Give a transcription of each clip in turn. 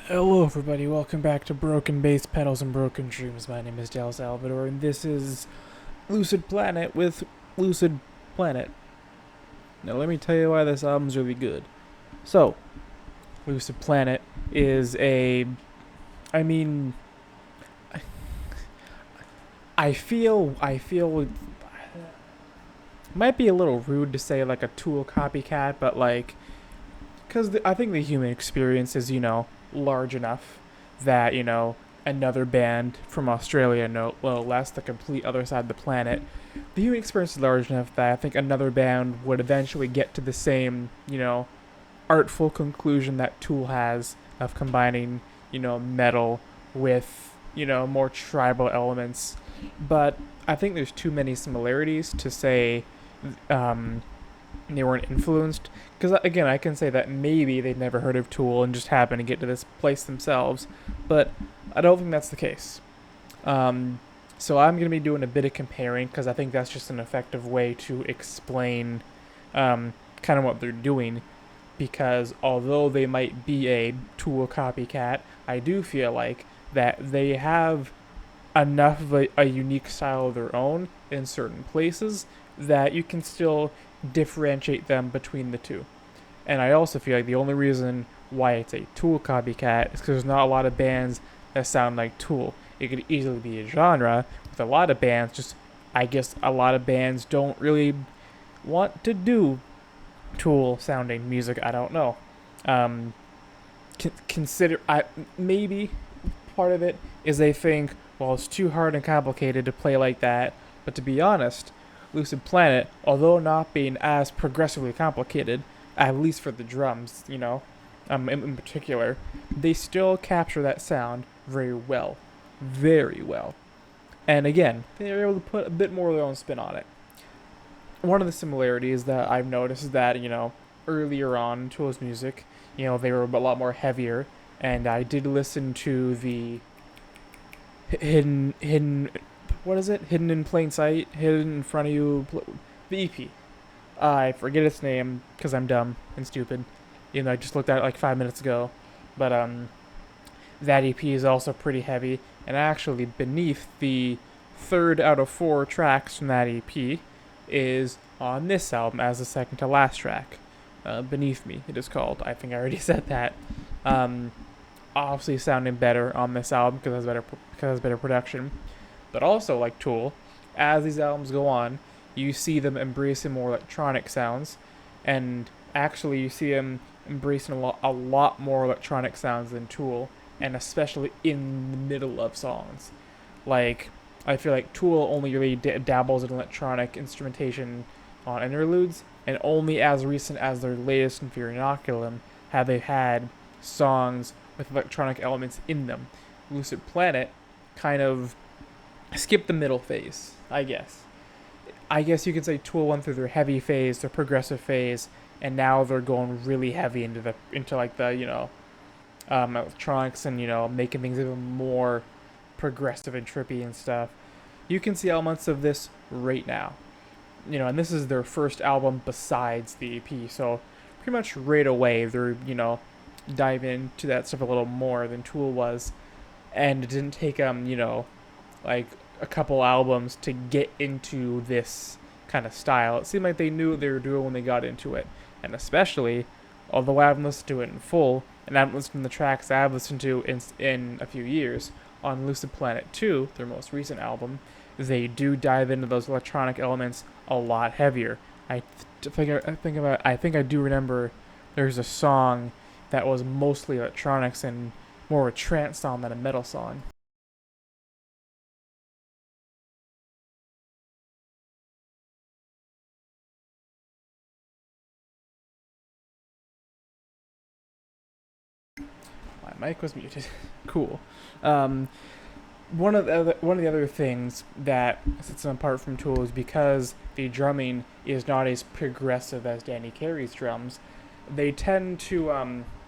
Hello everybody, welcome back to Broken Bass Pedals and Broken Dreams. My name is Del Salvador and this is Lucid Planet with Lucid Planet. Now let me tell you why this album's really good. So, Lucid Planet is I mean, I feel it might be a little rude to say like a Tool copycat, but like, because I think the human experience is, large enough that, another band from Australia, no less, the complete other side of the planet, the human experience is large enough that I think another band would eventually get to the same, artful conclusion that Tool has of combining, metal with, more tribal elements. But I think there's too many similarities to say um, they weren't influenced. Because again, I can say that maybe they've never heard of Tool and just happened to get to this place themselves, but I don't think that's the case. Um, so I'm going to be doing a bit of comparing because I think that's just an effective way to explain kind of what they're doing. Because although they might be a Tool copycat, I do feel like that they have enough of a unique style of their own in certain places that you can still differentiate them between the two. And I also feel like the only reason why it's a Tool copycat is because there's not a lot of bands that sound like Tool. It could easily be a genre with a lot of bands, just I guess a lot of bands don't really want to do Tool sounding music. I don't know. Um, consider maybe part of it is they think, well, it's too hard and complicated to play like that. But to be honest, Lucid Planet, although not being as progressively complicated, at least for the drums, in particular, they still capture that sound very well. Very well. And again, they're able to put a bit more of their own spin on it. One of the similarities that I've noticed is that, earlier on in Tool's music, they were a lot more heavier. And I did listen to the hidden what is it? Hidden in plain sight, hidden in front of you, the EP. I forget its name because I'm dumb and stupid. I just looked at it like 5 minutes ago, but that EP is also pretty heavy. And actually, beneath the third out of four tracks from that EP is on this album as the second to last track. Beneath Me, it is called. I think I already said that. Um, Obviously, sounding better on this album because it has better production. But also, like Tool, as these albums go on, you see them embracing more electronic sounds, and actually you see them embracing a lot more electronic sounds than Tool, and especially in the middle of songs. Like, I feel like Tool only really dabbles in electronic instrumentation on interludes, and only as recent as their latest Inferior Inoculum have they had songs with electronic elements in them. Lucid Planet kind of skip the middle phase, I guess. I guess you could say Tool went through their heavy phase, their progressive phase, and now they're going really heavy into like the electronics and making things even more progressive and trippy and stuff. You can see elements of this right now, and this is their first album besides the EP, so pretty much right away they're dive into that stuff a little more than Tool was, and it didn't take like a couple albums to get into this kind of style. It seemed like they knew what they were doing when they got into it. And especially, although I haven't listened to it in full, and I haven't listened to the tracks I've listened to in a few years, on Lucid Planet 2, their most recent album, they do dive into those electronic elements a lot heavier. I think I do remember there's a song that was mostly electronics and more of a trance song than a metal song. My mic was muted. Cool. Um, one of the other things that sets them apart from Tool is because the drumming is not as progressive as Danny Carey's drums. They tend to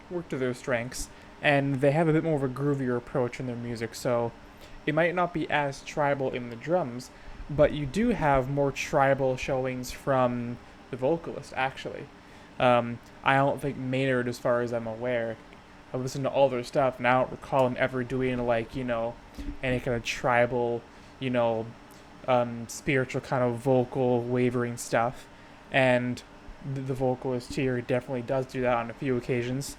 work to their strengths, and they have a bit more of a groovier approach in their music. So it might not be as tribal in the drums, but you do have more tribal showings from the vocalist. Actually, I don't think Maynard, as far as I'm aware, I listened to all their stuff, and I don't recall them ever doing like any kind of tribal, you know, spiritual kind of vocal wavering stuff, and the vocalist here definitely does do that on a few occasions,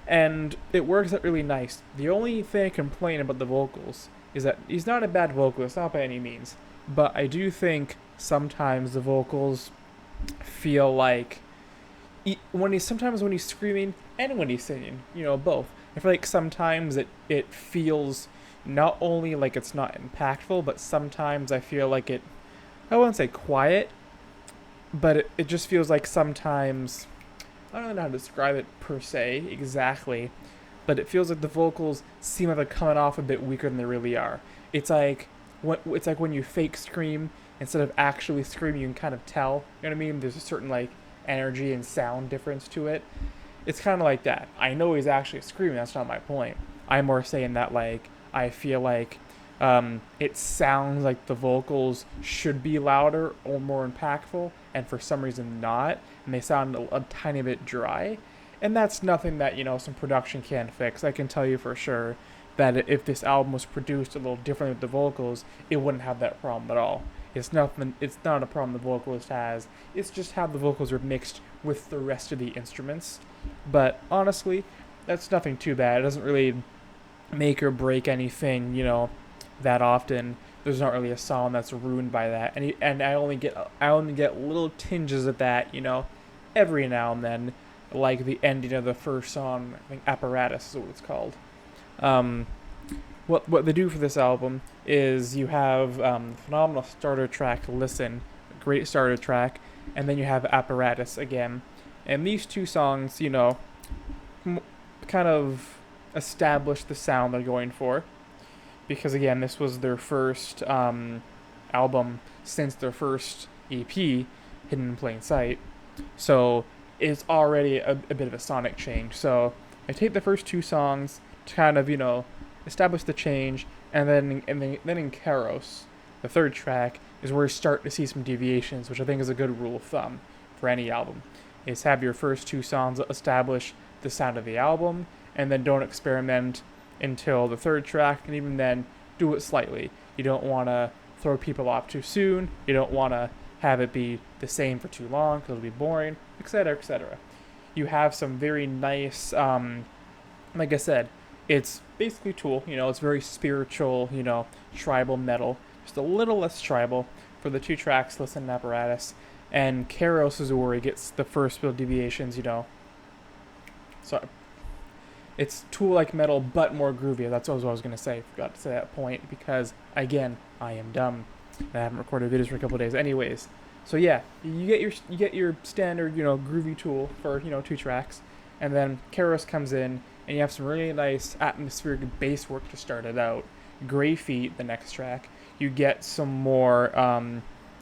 and it works out really nice. The only thing I complain about the vocals is that he's not a bad vocalist, not by any means, but I do think sometimes the vocals feel like sometimes when he's screaming and when he's singing, both. I feel like sometimes it feels not only like it's not impactful, but sometimes I feel like I wouldn't say quiet, but it just feels like sometimes, I don't know how to describe it per se exactly, but it feels like the vocals seem like they're coming off a bit weaker than they really are. It's like when you fake scream instead of actually screaming, you can kind of tell. You know what I mean? There's a certain like energy and sound difference to it. It's kind of like that. I know he's actually screaming. That's not my point. I'm more saying that like I feel like it sounds like the vocals should be louder or more impactful, and for some reason not, and they sound a tiny bit dry. And that's nothing that some production can't fix. I can tell you for sure that if this album was produced a little differently with the vocals, it wouldn't have that problem at all. It's nothing. It's not a problem the vocalist has. It's just how the vocals are mixed with the rest of the instruments. But honestly, that's nothing too bad. It doesn't really make or break anything, that often. There's not really a song that's ruined by that. And I only get little tinges of that, every now and then, like the ending of the first song. I think Apparatus is what it's called. What they do for this album is you have phenomenal starter track, Listen, great starter track, and then you have Apparatus again. And these two songs, kind of establish the sound they're going for. Because again, this was their first album since their first EP, Hidden in Plain Sight. So it's already a bit of a sonic change. So I take the first two songs to kind of, establish the change, and then in Kairos, the third track, is where you start to see some deviations, which I think is a good rule of thumb for any album. Is have your first two songs establish the sound of the album, and then don't experiment until the third track, and even then, do it slightly. You don't want to throw people off too soon. You don't want to have it be the same for too long, because it'll be boring, etc., etc. You have some very nice, like I said, it's basically Tool. It's very spiritual, tribal metal. Just a little less tribal for the two tracks, Listen and Apparatus. And Kairos is where he gets the first real deviations, So it's Tool-like metal, but more groovy. That's what I was going to say. Forgot to say that point because, again, I am dumb. I haven't recorded videos for a couple of days anyways. So yeah, you get your standard, groovy Tool for, two tracks. And then Kairos comes in, and you have some really nice atmospheric bass work to start it out. Gray Feet, the next track. You get some more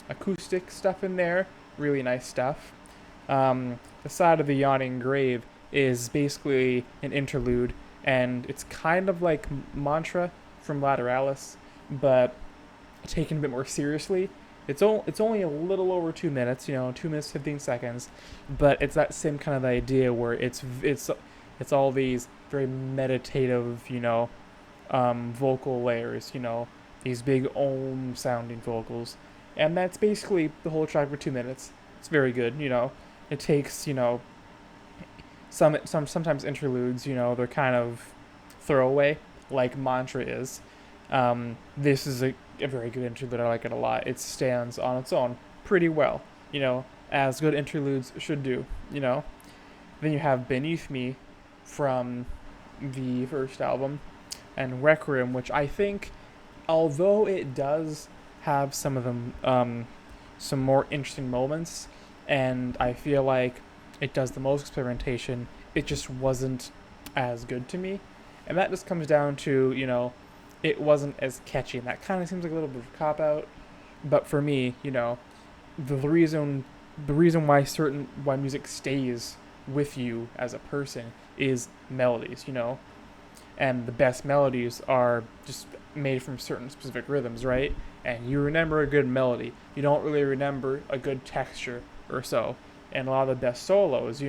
acoustic stuff in there. Really nice stuff. The Side of the Yawning Grave is basically an interlude, and it's kind of like Mantra from Lateralus, but taken a bit more seriously. It's only a little over 2 minutes, 2 minutes 15 seconds, but it's that same kind of idea where it's all these very meditative, vocal layers, these big sounding vocals, and that's basically the whole track for 2 minutes. It's very good, It takes, sometimes interludes, they're kind of throwaway, like Mantra is. This is a very good interlude. I like it a lot. It stands on its own pretty well, as good interludes should do, Then you have Beneath Me from the first album, and Requiem, which I think, although it does have some of them, some more interesting moments, and I feel like it does the most experimentation, it just wasn't as good to me. And that just comes down to, it wasn't as catchy, and that kind of seems like a little bit of a cop-out. But for me, the reason why music stays with you as a person is melodies, and the best melodies are just made from certain specific rhythms, right? And you remember a good melody. You don't really remember a good texture or so. And a lot of the best solos,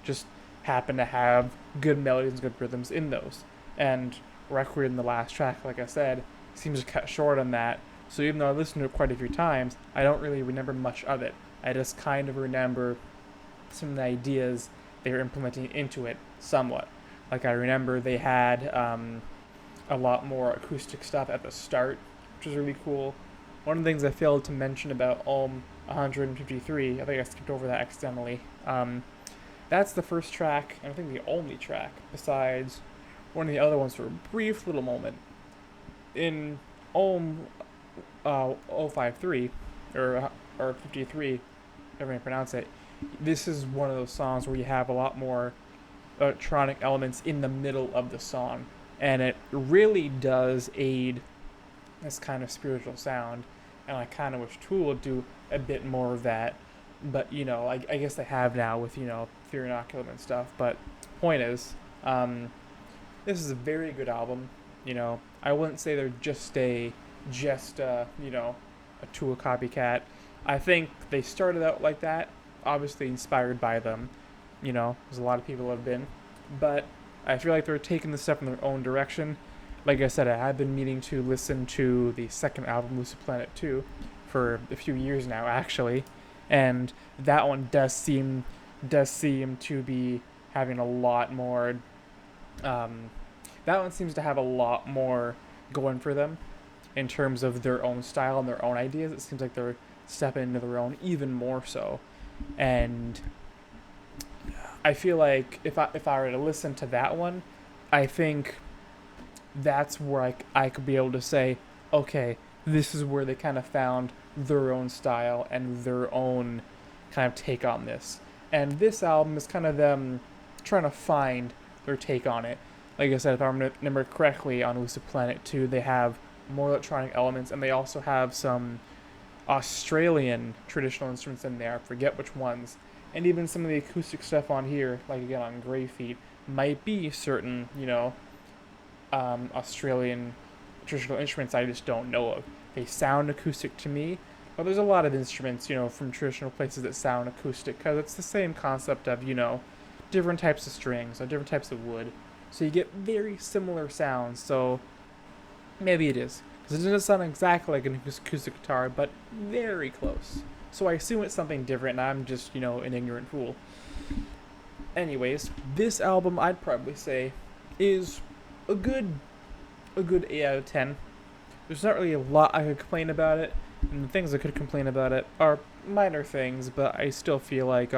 just happen to have good melodies and good rhythms in those. And Requiem, the last track, like I said, seems to cut short on that. So even though I listened to it quite a few times, I don't really remember much of it. I just kind of remember some of the ideas they were implementing into it somewhat. Like I remember they had a lot more acoustic stuff at the start, which is really cool. One of the things I failed to mention about Ohm 153, I think I skipped over that accidentally. That's the first track, and I think the only track, besides one of the other ones for a brief little moment. In Ohm 053, or 53, however you pronounce it, this is one of those songs where you have a lot more electronic elements in the middle of the song, and it really does aid this kind of spiritual sound. And I kind of wish Tool would do a bit more of that, but I guess they have now with Fear Inoculum and stuff. But point is, this is a very good album. I wouldn't say they're just a Tool copycat. I think they started out like that, obviously inspired by them. There's a lot of people have been, but I feel like they're taking the step in their own direction. Like I said, I have been meaning to listen to the second album, Lucid Planet 2, for a few years now, actually, and that one does seem to be having a lot more. That one seems to have a lot more going for them in terms of their own style and their own ideas. It seems like they're stepping into their own even more so, and I feel like if I were to listen to that one, I think that's where I could be able to say, okay, this is where they kind of found their own style and their own kind of take on this. And this album is kind of them trying to find their take on it. Like I said, if I remember correctly, on Lucid Planet 2, they have more electronic elements, and they also have some Australian traditional instruments in there. I forget which ones. And even some of the acoustic stuff on here, like again on Grey Feet, might be certain, Australian traditional instruments I just don't know of. They sound acoustic to me, but there's a lot of instruments, from traditional places that sound acoustic, because it's the same concept of, different types of strings or different types of wood. So you get very similar sounds, so maybe it is. Because it doesn't sound exactly like an acoustic guitar, but very close. So I assume it's something different, and I'm just, an ignorant fool. Anyways, this album, I'd probably say, is a good 8 out of 10. There's not really a lot I could complain about it, and the things I could complain about it are minor things, but I still feel like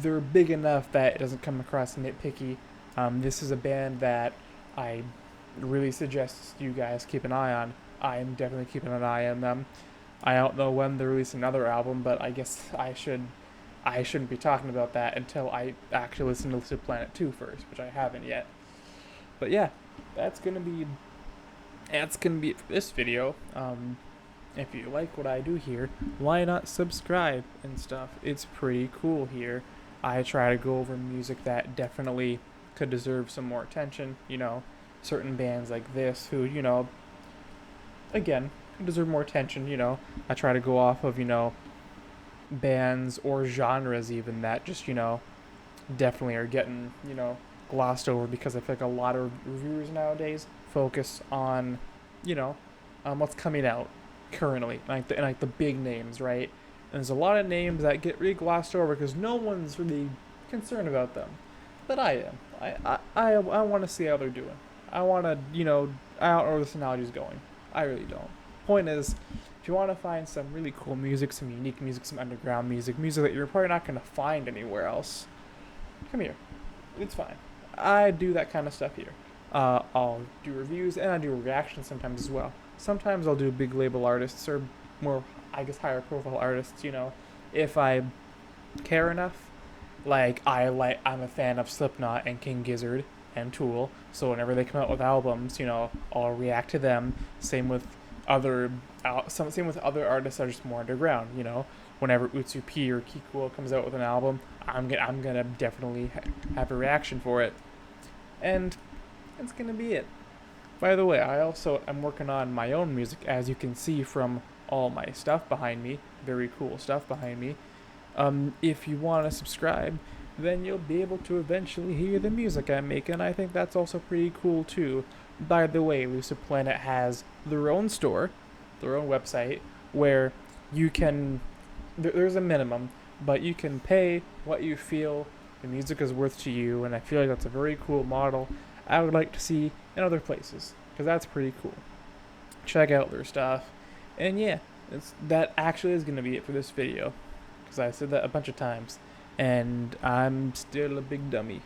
they're big enough that it doesn't come across nitpicky. This is a band that I really suggest you guys keep an eye on. I am definitely keeping an eye on them. I don't know when they release another album, but I guess I shouldn't be talking about that until I actually listen to Lucid Planet 2 first, which I haven't yet. But yeah, that's gonna be it for this video. If you like what I do here, why not subscribe and stuff? It's pretty cool here. I try to go over music that definitely could deserve some more attention. Certain bands like this who, again, could deserve more attention. I try to go off of, bands or genres even that just, definitely are getting, glossed over, because I feel like a lot of reviewers nowadays focus on, what's coming out currently, like the big names, right? And there's a lot of names that get really glossed over because no one's really concerned about them, but I am. I want to see how they're doing. I want to, I don't know where this analogy is going. I really don't. Point is, if you want to find some really cool music, some unique music, some underground music that you're probably not going to find anywhere else, come here. It's fine. I do that kind of stuff here. I'll do reviews, and I do reactions sometimes as well. Sometimes I'll do big label artists or more, I guess, higher profile artists, if I care enough. I'm a fan of Slipknot and King Gizzard and Tool, so whenever they come out with albums, I'll react to them. Same with other artists that are just more underground. Whenever Utsu P or Kikuo comes out with an album, I'm gonna definitely have a reaction for it, and that's gonna be it. By the way, I'm working on my own music, as you can see from all my stuff behind me. Very cool stuff behind me. If you want to subscribe, then you'll be able to eventually hear the music I make, and I think that's also pretty cool too. By the way, Lucid Planet has their own store, their own website, where you can, there's a minimum, but you can pay what you feel the music is worth to you, and I feel like that's a very cool model I would like to see in other places, because that's pretty cool. Check out their stuff, and yeah, that actually is going to be it for this video, because I said that a bunch of times, and I'm still a big dummy.